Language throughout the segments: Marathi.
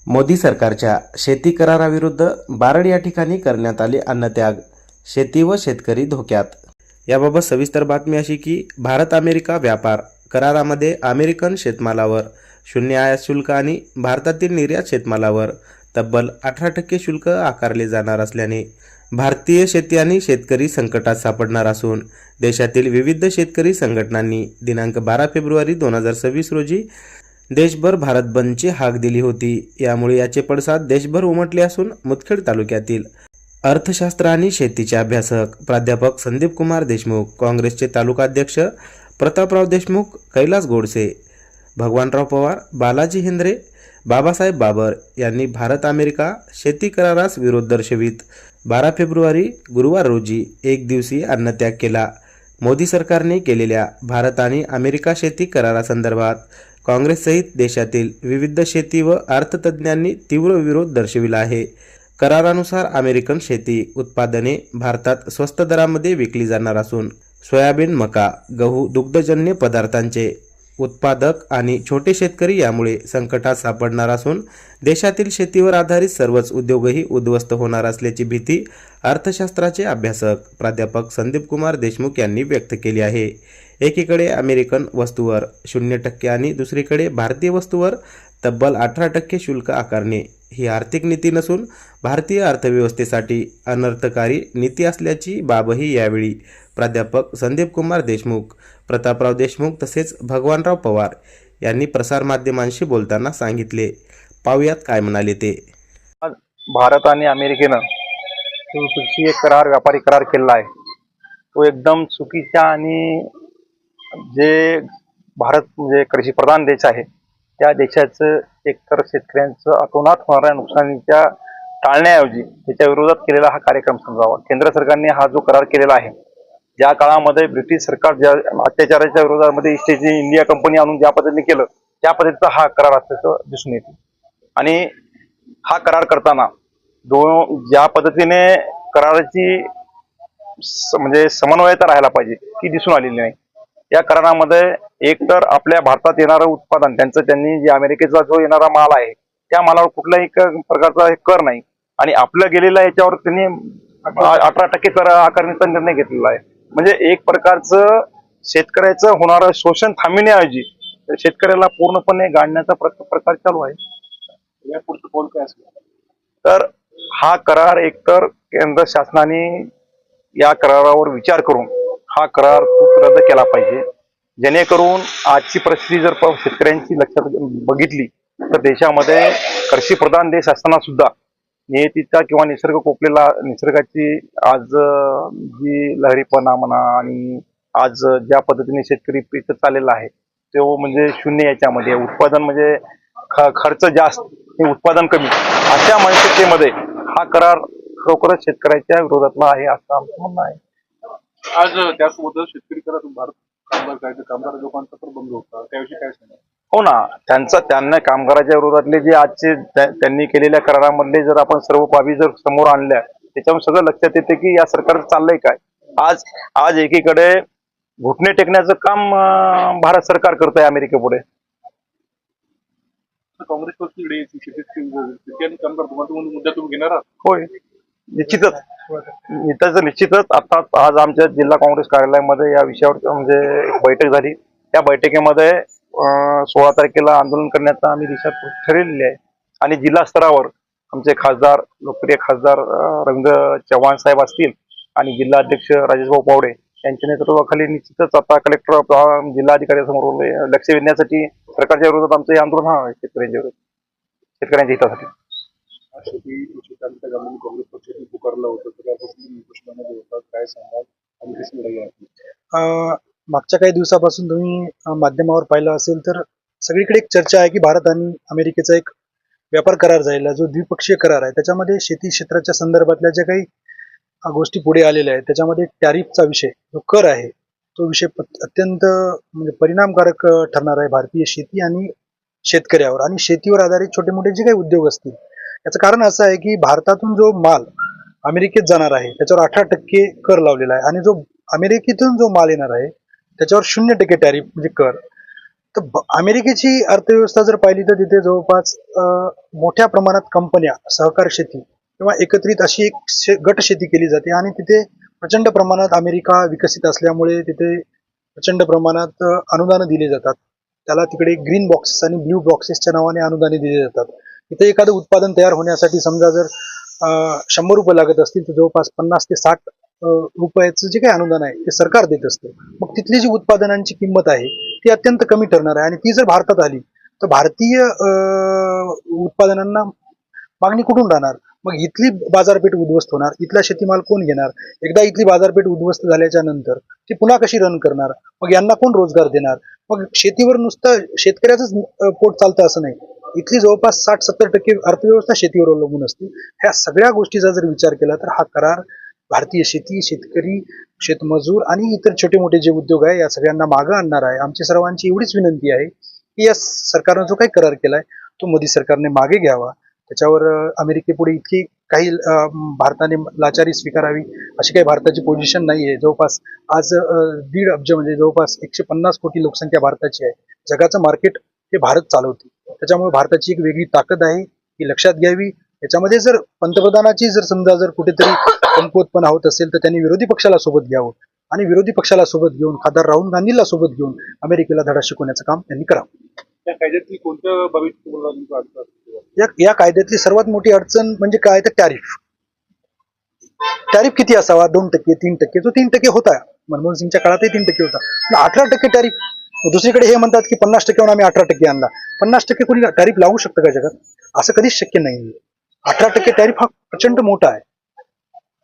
मोदी सरकारच्या शेती कराराविरुद्ध बारड या ठिकाणी करण्यात आले अन्नत्याग, शेती व शेतकरी धोक्यात. याबाबत सविस्तर बातमी अशी की भारत अमेरिका व्यापार करारामध्ये अमेरिकन शेतमालावर शून्य आयात शुल्क आणि भारतातील निर्यात शेतमालावर तब्बल 18% शुल्क आकारले जाणार असल्याने भारतीय शेती आणि शेतकरी संकटात सापडणार असून देशातील विविध शेतकरी संघटनांनी दिनांक 12 फेब्रुवारी 2026 रोजी देशभर भारत बंदची हाक दिली होती. यामुळे याचे पडसाद देशभर उमटले असून मुदखेड तालुक्यातील अर्थशास्त्र आणि शेतीचे अभ्यासक प्राध्यापक संदीप कुमार देशमुख, काँग्रेसचे तालुकाध्यक्ष प्रतापराव देशमुख, कैलास गोडसे, भगवानराव पवार, बालाजी हेंद्रे, बाबासाहेब बाबर यांनी भारत अमेरिका शेती करारास विरोध दर्शवित 12 फेब्रुवारी गुरुवार रोजी एक दिवसीय अन्नत्याग केला. मोदी सरकारने केलेल्या भारत आणि अमेरिका शेती करारासंदर्भात काँग्रेससहित देशातील विविध शेती व अर्थतज्ज्ञांनी तीव्र विरोध दर्शविला आहे. करारानुसार अमेरिकन शेती उत्पादने भारतात स्वस्त दरामध्ये विकली जाणार असून सोयाबीन, मका, गहू, दुग्धजन्य पदार्थांचे उत्पादक आणि छोटे शेतकरी यामुळे संकटात सापडणार असून देशातील शेतीवर आधारित सर्वच उद्योगही उद्ध्वस्त होणार असल्याची भीती अर्थशास्त्राचे अभ्यासक प्राध्यापक संदीप कुमार देशमुख यांनी व्यक्त केली आहे. एकीकडे अमेरिकन वस्तूवर 0% आणि दुसरीकडे भारतीय वस्तूवर तब्बल 18% शुल्क आकारणे ही आर्थिक नीती नसून भारतीय अर्थव्यवस्थेसाठी अनर्थकारी नीती असल्याची बाबही यावेळी प्राध्यापक संदीप कुमार देशमुख, प्रतापराव देशमुख तसेच भगवानराव पवार यांनी प्रसारमाध्यमांशी बोलताना सांगितले. पाहुयात काय म्हणाले ते. भारत आणि अमेरिकेनं द्विपक्षीय करार, व्यापारी करार केलेला आहे. तो एकदम चुकीचा आणि जे भारत म्हणजे कृषी प्रधान देश आहे त्या देशाचं एकतर शेतकऱ्यांचं अतोनात होणाऱ्या नुकसानीच्या टाळण्याऐवजी त्याच्या विरोधात केलेला हा कार्यक्रम समजावा. केंद्र सरकारने हा जो करार केलेला आहे, ज्या काळामध्ये ब्रिटिश सरकार ज्या अत्याचाराच्या विरोधामध्ये ईस्ट इंडिया कंपनी आणून ज्या पद्धतीने केलं त्या पद्धतीचा हा करार असल्याचं दिसून येते. आणि हा करार करताना ज्या पद्धतीने कराराची म्हणजे समन्वयता राहायला पाहिजे ती दिसून आलेली नाही. या करारामध्ये एकतर आपल्या भारतात येणारं उत्पादन त्यांनी जे अमेरिकेचा जो येणारा माल आहे त्या मालावर कुठल्याही प्रकारचा कर नाही आणि आपलं गेलेला याच्यावर त्यांनी 18% कर आकारण्याचा निर्णय घेतलेला आहे. म्हणजे एक प्रकारचं शेतकऱ्याचं होणारं शोषण थांबविण्याऐवजी शेतकऱ्याला पूर्णपणे गाडण्याचा प्रकार चालू आहे. या पुढचं पाऊल काय असेल तर हा करार एकतर केंद्र शासनाने या करारावर विचार करून हा करार रद्द केला पाहिजे, जेणेकरून आजची परिस्थिती जर शेतकऱ्यांची लक्षात बघितली तर देशामध्ये कृषी प्रधान देश असताना सुद्धा नियतीचा किंवा निसर्ग कोपलेला निसर्गाची आज जी लहरीपणा म्हणा आणि आज ज्या पद्धतीने शेतकरी पीक चाललेला आहे तो म्हणजे शून्य, याच्यामध्ये उत्पादन म्हणजे खर्च जास्त आणि उत्पादन कमी, अशा मानसिकतेमध्ये हा करार खरोखरच शेतकऱ्याच्या विरोधातला आहे असं आमचं म्हणणं आहे. आज त्यासोबत शेतकरी करार भारत कामगार लोकांचा पण बंद होता, त्याविषयी काय सांगा. हो ना, त्यांना कामगाराच्या विरोधातले जे आजचे त्यांनी केलेल्या करारामधले जर आपण सर्व बाबी जर समोर आणल्या त्याच्यावर सगळं लक्षात येते की या सरकारचं चाललंय काय. आज एकीकडे घुटणे टेकण्याचं काम भारत सरकार करत आहे अमेरिकेपुढे. काँग्रेस पक्षाकडे शेती आणि कामगार मुद्दा तुम्ही घेणार आहात. होय, निश्चितच आता आज आमच्या जिल्हा काँग्रेस कार्यालयामध्ये या विषयावर म्हणजे एक बैठक झाली. त्या बैठकीमध्ये 16 तारखेला आंदोलन करण्याचा आम्ही दिशा ठरवलेली आहे आणि जिल्हा स्तरावर आमचे खासदार, लोकप्रिय खासदार रवींद्र चव्हाण साहेब असतील आणि जिल्हा अध्यक्ष राजेशभाऊ पावडे यांच्या नेतृत्वाखाली निश्चितच आता कलेक्टर जिल्हाधिकाऱ्यांसमोर लक्ष वेधण्यासाठी सरकारच्या विरोधात आमचं हे आंदोलन आहे. शेतकऱ्यांच्या हितासाठी काँग्रेस पक्षाने पुकारलं होतं त्यापासून काय सांगाल आणि कशी लढाई आहे. मागच्या काही दिवसापासून तुम्ही माध्यमावर पाहिलं असेल तर सगळीकडे एक चर्चा आहे की भारत आणि अमेरिकेचा एक व्यापार करार झालेला जो द्विपक्षीय करार आहे त्याच्यामध्ये शेती क्षेत्राच्या संदर्भातल्या ज्या काही गोष्टी पुढे आलेल्या आहेत त्याच्यामध्ये टॅरिफचा विषय जो कर आहे तो विषय अत्यंत म्हणजे परिणामकारक ठरणार आहे भारतीय शेती आणि शेतकऱ्यावर आणि शेतीवर आधारित छोटे मोठे जे काही उद्योग असतील. याचं कारण असं आहे की भारतातून जो माल अमेरिकेत जाणार आहे त्याच्यावर 18% कर लावलेला आहे आणि जो अमेरिकेतून जो माल येणार आहे त्याच्यावर 0% टॅरिफ म्हणजे कर. तर अमेरिकेची अर्थव्यवस्था जर पाहिली तर तिथे जवळपास मोठ्या प्रमाणात कंपन्या, सहकार शेती किंवा एकत्रित अशी एक गट शेती केली जाते आणि तिथे प्रचंड प्रमाणात अमेरिका विकसित असल्यामुळे तिथे प्रचंड प्रमाणात अनुदानं दिली जातात. त्याला तिकडे ग्रीन बॉक्सेस आणि ब्ल्यू बॉक्सेसच्या नावाने अनुदाने दिली जातात. तिथे एखादं उत्पादन तयार होण्यासाठी समजा जर 100 रुपये लागत असतील तर जवळपास 50 ते 60 रुपयाचं जे काही अनुदान आहे ते सरकार देत असतं. मग तिथली जी उत्पादनांची किंमत आहे ती अत्यंत कमी ठरणार आहे आणि ती जर भारतात आली तर भारतीय उत्पादनांना मागणी कुठून राहणार? मग इथली बाजारपेठ उद्ध्वस्त होणार. इथला शेतीमाल कोण घेणार? एकदा इथली बाजारपेठ उद्ध्वस्त झाल्याच्या नंतर ती पुन्हा कशी रन करणार? मग यांना कोण रोजगार देणार? मग शेतीवर नुसतं शेतकऱ्याचंच पोट चालतं असं नाही. इथली जवळपास 60-70% अर्थव्यवस्था शेतीवर अवलंबून असते. ह्या सगळ्या गोष्टीचा जर विचार केला तर हा करार भारतीय शेती, शेतकरी, शेतमजूर आणि इतर छोटे मोठे जे उद्योग आहे या सगळ्यांना मागं आणणार आहे. आमची सर्वांची एवढीच विनंती आहे की या सरकारनं जो काही करार केलाय तो मोदी सरकारने मागे घ्यावा. त्याच्यावर अमेरिकेपुढे इतकी काही भारताने लाचारी स्वीकारावी अशी काही भारताची पोझिशन नाही आहे. जवळपास आज 1.5 अब्ज म्हणजे जवळपास 150 कोटी लोकसंख्या भारताची आहे. जगाचं मार्केट हे भारत चालवते. त्याच्यामुळे भारताची एक वेगळी ताकद आहे ही लक्षात घ्यावी. याच्यामध्ये जर पंतप्रधानाची जर समजा जर कुठेतरी कमकुवतपणा होत असेल तर त्यांनी विरोधी पक्षाला सोबत घ्यावं आणि विरोधी पक्षाला सोबत घेऊन खासदार राहुल गांधीला सोबत घेऊन अमेरिकेला धडा शिकवण्याचं काम त्यांनी करावं. त्या कायद्यातली कोणत्या बाबीची तुम्हाला अडचण असते? या कायद्यातली सर्वात मोठी अडचण म्हणजे काय तर टॅरिफ. टॅरिफ किती असावा? 2%, 3%. जो 3% होता मनमोहन सिंगच्या काळातही 3% होता. 18% टॅरिफ. दुसरीकडे हे म्हणतात की 50%वरून आम्ही 18% आणला. 50% कोणी टॅरिफ लावू शकतं का जगात? असं कधीच शक्य नाही. 18% टॅरिफ हा प्रचंड मोठा आहे.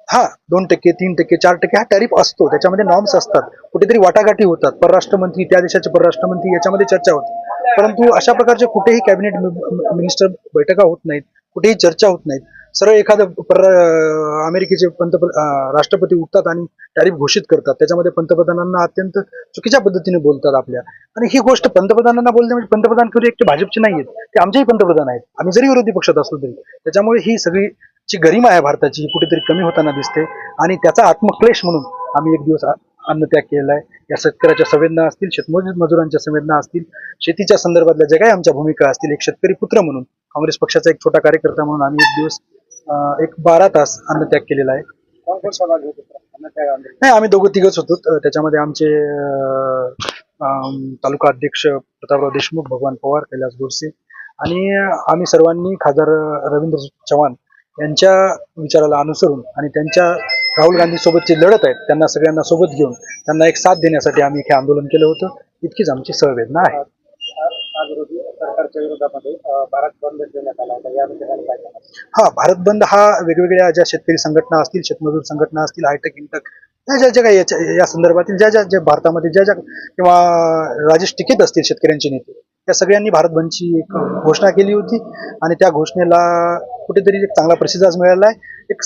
हा 2%, 3%, 4% हा टॅरिफ असतो. त्याच्यामध्ये नॉर्म्स असतात. कुठेतरी वाटाघाटी होतात. परराष्ट्रमंत्री, त्या देशाचे परराष्ट्रमंत्री याच्यामध्ये चर्चा होते. परंतु अशा प्रकारचे कुठेही कॅबिनेट मिनिस्टर बैठका होत नाहीत, कुठेही चर्चा होत नाहीत. सरळ एखादं अमेरिकेचे राष्ट्रपती उठतात आणि टॅरिफ घोषित करतात. त्याच्यामध्ये पंतप्रधानांना अत्यंत चुकीच्या पद्धतीने बोलतात आपल्या. आणि ही गोष्ट पंतप्रधानांना बोलणे म्हणजे पंतप्रधान केवळ एकटे भाजपचे नाही आहेत, ते आमचेही पंतप्रधान आहेत. आम्ही जरी विरोधी पक्षात असलो तरी. त्याच्यामुळे ही सगळी जी गरिमा आहे भारताची कुठेतरी कमी होताना दिसते आणि त्याचा आत्मक्लेश म्हणून आम्ही एक दिवस अन्नत्याग केलेला आहे. या शेतकऱ्याच्या संवेदना असतील, शेतमजुरांच्या संवेदना असतील, शेतीच्या संदर्भातल्या ज्या काही आमच्या भूमिका असतील, एक शेतकरी पुत्र म्हणून, काँग्रेस पक्षाचा एक छोटा कार्यकर्ता म्हणून आम्ही एक दिवस एक 12 तास अन्नत्याग केलेला आहे. नाही, आम्ही तिघच होतो. त्याच्यामध्ये आमचे तालुका अध्यक्ष प्रतापराव देशमुख, भगवान पवार, कैलास गोडसे आणि आम्ही सर्वांनी खासदार रवींद्र चव्हाण यांच्या विचाराला अनुसरून आणि त्यांच्या राहुल गांधी सोबतची लढत आहेत त्यांना सगळ्यांना सोबत घेऊन त्यांना एक साथ देण्यासाठी आम्ही हे आंदोलन केलं होतं. इतकीच आमची सहवेदना आहे. सरकारच्या विरोधामध्ये भारत बंद देण्यात आला होता. या विषयाला काय सांगाल? हा, भारत बंद हा वेगवेगळ्या ज्या शेतकरी संघटना असतील, शेतमजूर संघटना असतील, हायटेक इंटक ज्या काही या संदर्भातील ज्या भारतामध्ये ज्या किंवा राजेश टिकेत असतील शेतकऱ्यांचे नेते, या सगळ्यांनी भारत बंदची एक घोषणा केली होती आणि त्या घोषणेला कुठेतरी एक चांगला प्रतिसाद मिळाला आहे. एक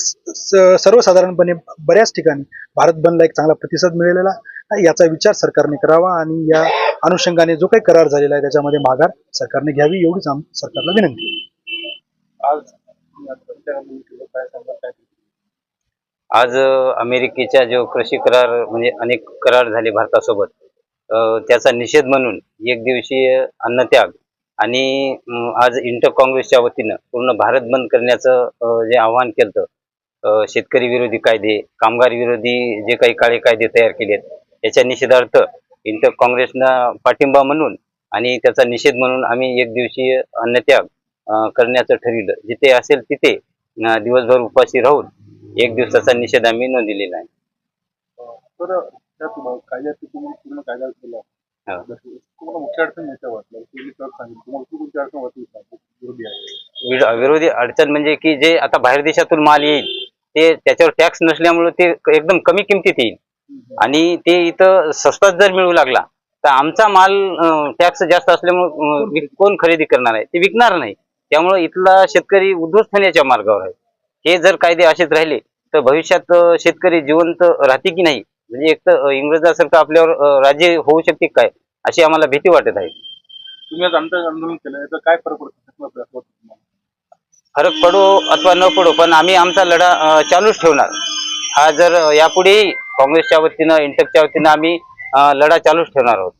सर्वसाधारणपणे बऱ्याच ठिकाणी भारत बंदला एक चांगला प्रतिसाद मिळालेला आहे. याचा विचार सरकारने करावा आणि या अनुषंगाने जो काही करार झालेला आहे त्याच्यामध्ये माघार सरकारने घ्यावी एवढीच सरकारला विनंती आहे. आज अमेरिकेच्या जो कृषी करार म्हणजे अनेक करार झाले भारतासोबत, त्याचा निषेध म्हणून एक दिवसीय अन्नत्याग आणि आज इंटर काँग्रेसच्या वतीनं पूर्ण भारत बंद करण्याचं जे आव्हान केलं, शेतकरी विरोधी कायदे, कामगार विरोधी जे काही काळे कायदे तयार केलेत याच्या निषेधार्थ इंटर काँग्रेसनं पाठिंबा म्हणून आणि त्याचा निषेध म्हणून आम्ही एक दिवसीय अन्नत्याग करण्याचं ठरविलं. जिथे असेल तिथे दिवसभर उपाशी राहून एक दिवसाचा निषेध आम्ही नोंदवलेला आहे. तर कायद्यात तुम्ही पूर्ण कायदा केला, तुम्हाला मुख्य अडचण याच्या वाटलं तुम्हाला कोणती अडचण वाटली विरोधी आहे? विरोधी अडचण म्हणजे की जे आता बाहेर देशातून माल येईल ते त्याच्यावर टॅक्स नसल्यामुळे ते एकदम कमी किमतीत येईल आणि ते इथं स्वस्तात जर मिळू लागला तर आमचा माल टॅक्स जास्त असल्यामुळे कोण खरेदी करणार आहे, ते विकणार नाही. त्यामुळे इथला शेतकरी उद्ध्वस्त होण्याच्या मार्गावर आहे. हे जर कायदे असेच राहिले तर भविष्यात शेतकरी जिवंत राहते की नाही, म्हणजे एक तर इंग्रजासारखं आपल्यावर राज्य होऊ शकते काय अशी आम्हाला भीती वाटत आहे. तुम्ही आज आंदोलन केलं याचा काय फरक पडतो? फरक पडो अथवा न पडो पण आम्ही आमचा लढा चालूच ठेवणार. हा जर यापुढेही काँग्रेसच्या वतीनं इंटकच्या वतीनं आम्ही लढा चालूच ठेवणार आहोत.